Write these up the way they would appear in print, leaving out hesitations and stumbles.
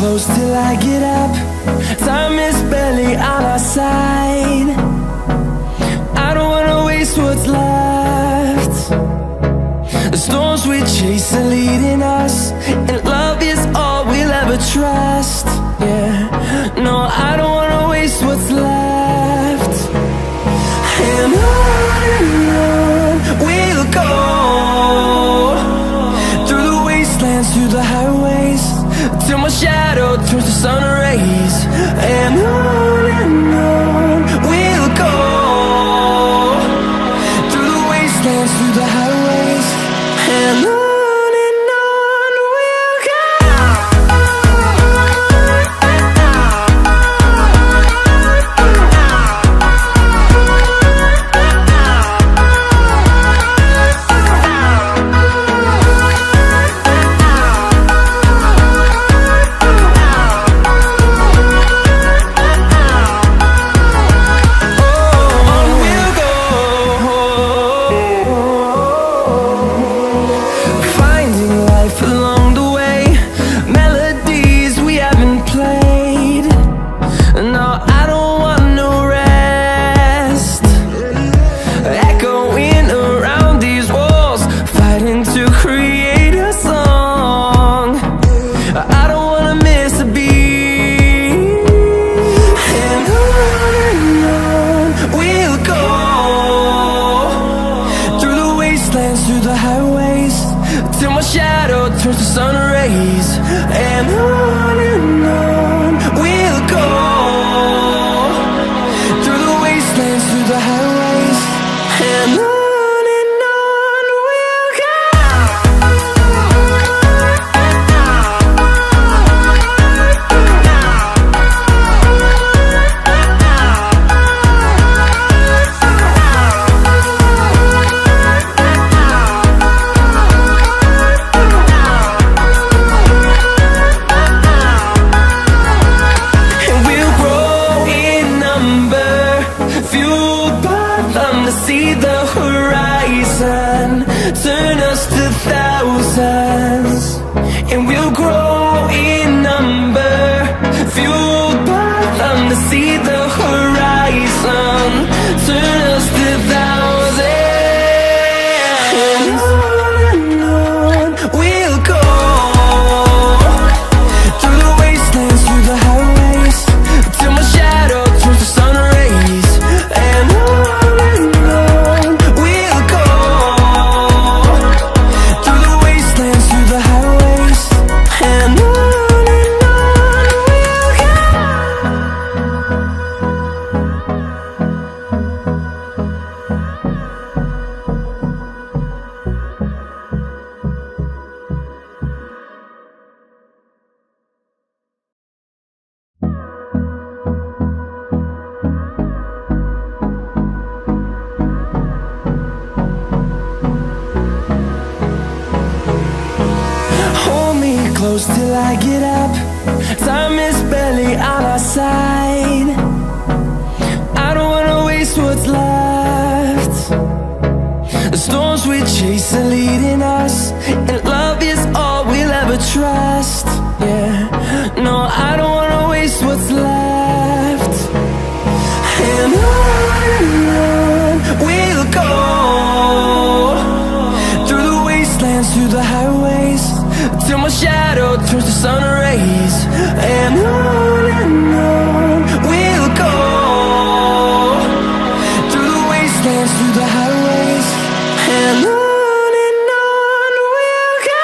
close till I get up. Time is barely on our side. I don't wanna waste what's left. The storms we chase are leading us, and love is all we'll ever trust. Yeah, no, I don't wanna waste what's left. And on we'll go, through the wastelands, through the highways, till my shadow turns to sun rays. And on we'll go, through the wastelands, through the highways, and on we'll go. Through the highways, till my shadow turns to sun rays. And on we'll go, through the wastelands, through the highways, and on we'll go. See the horizon turn us to thousands, and we'll grow in number, fueled by them to see the horizon turn us to thousands. And on we'll go, through the wastelands, through the highways, till my shadow turns to sun rays. And close till I get up. Time is barely on our side. I don't wanna waste what's left. The storms we chase are leading us, and love is all we'll ever trust. Yeah, no, I don't wanna waste what's left. And on we'll go, through the wastelands, through the highways, till my shadow turns to sun rays. And on we'll go, through the wastelands, through the highways, and on we'll go.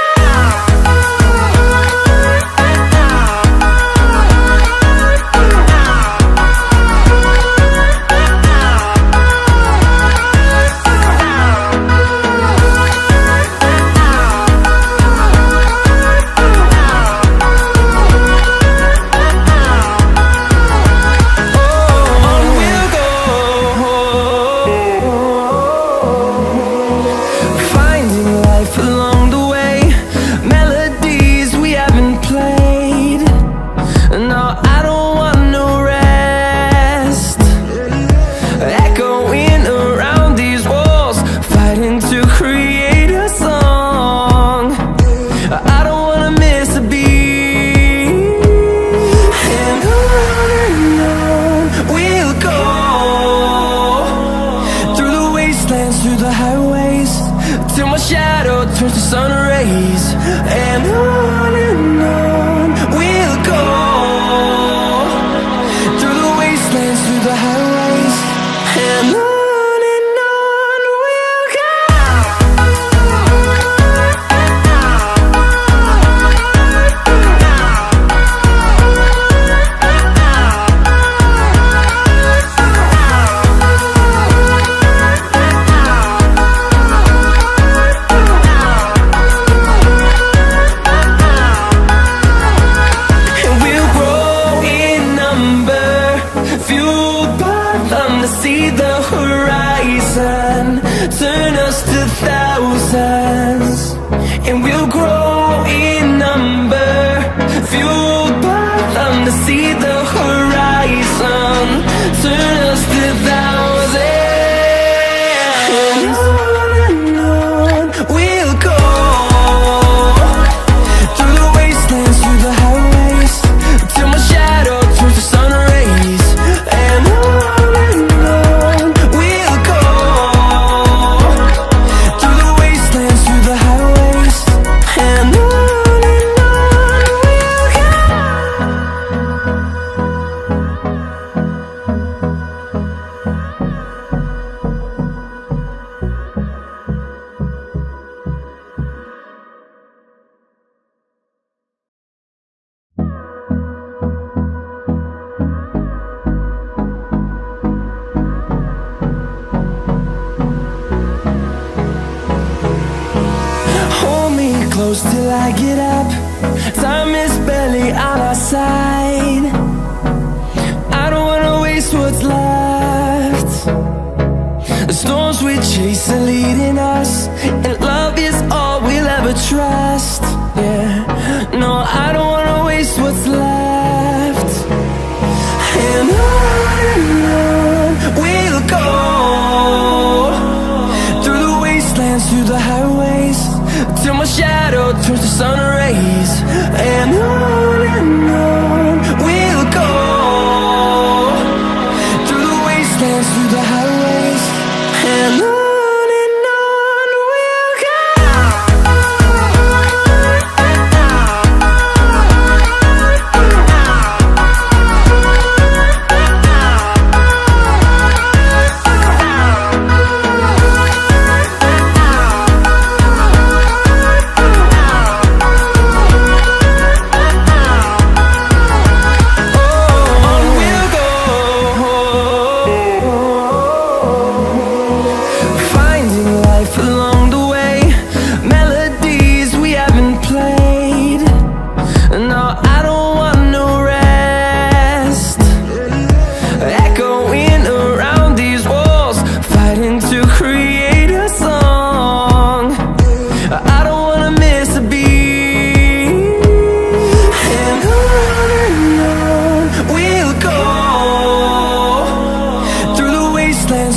And through the highways, till my shadow turns to sun rays. And on we'll go, through the wastelands, through the highways. And on we'll go. See the horizon, turn us to thousands, and we'll grow in number, fueled by them to see the horizon, turn us to thousands. And on we'll go, through the wastelands, through the highways, till my shadow turns to sun rays. And close till I get up. Time is barely on our side. I don't wanna waste what's left. The storms we chase are leading us, and love is all we'll ever trust. Yeah, no, I don't wanna waste what's left. And on we'll go, through the wastelands, through the highways, till my shadow turns to sun rays. And on we'll go, through the wastelands, through the highways. And on we'll go.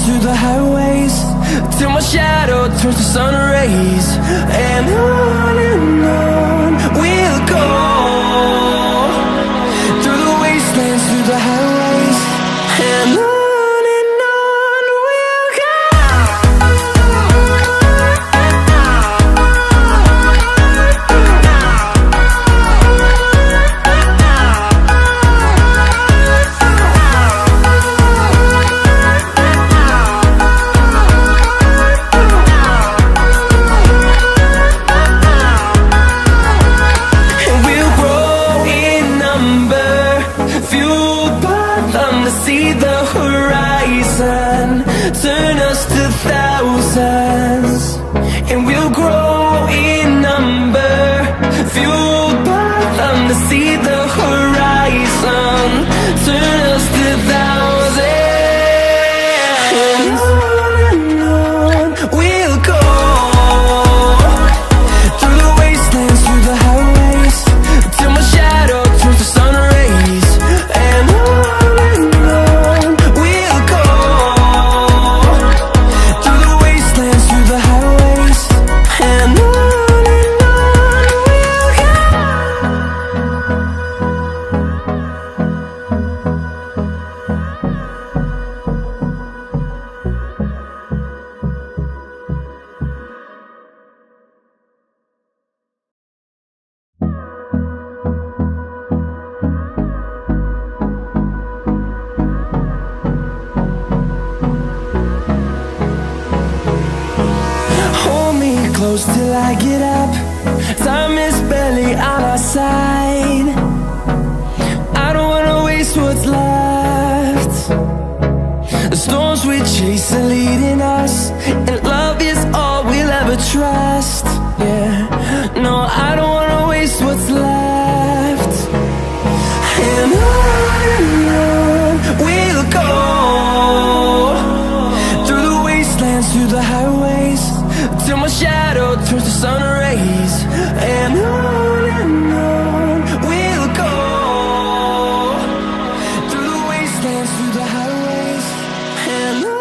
Through the highways, till my shadow turns to sun rays. And on we'll go, through the wastelands, through the highways. And on we'll go. See the horizon, turn us to thousands, and we'll grow in number, fueled by them to see the horizon, turn us to thousands. And on we'll go, through the wastelands, through the highways, till my shadow turns to sun rays. And we'll go, through the wastelands, through the highways. And close till I get up. Time is barely on our side. I don't wanna waste what's left. The storms we chase are leading us, and love is all we'll ever trust. Yeah, no, I don't wanna waste what's left. And on we'll go, through the wastelands, through the highways, till my shadow turns to sun rays. And on we'll go, through the wastelands, through the highways, and on.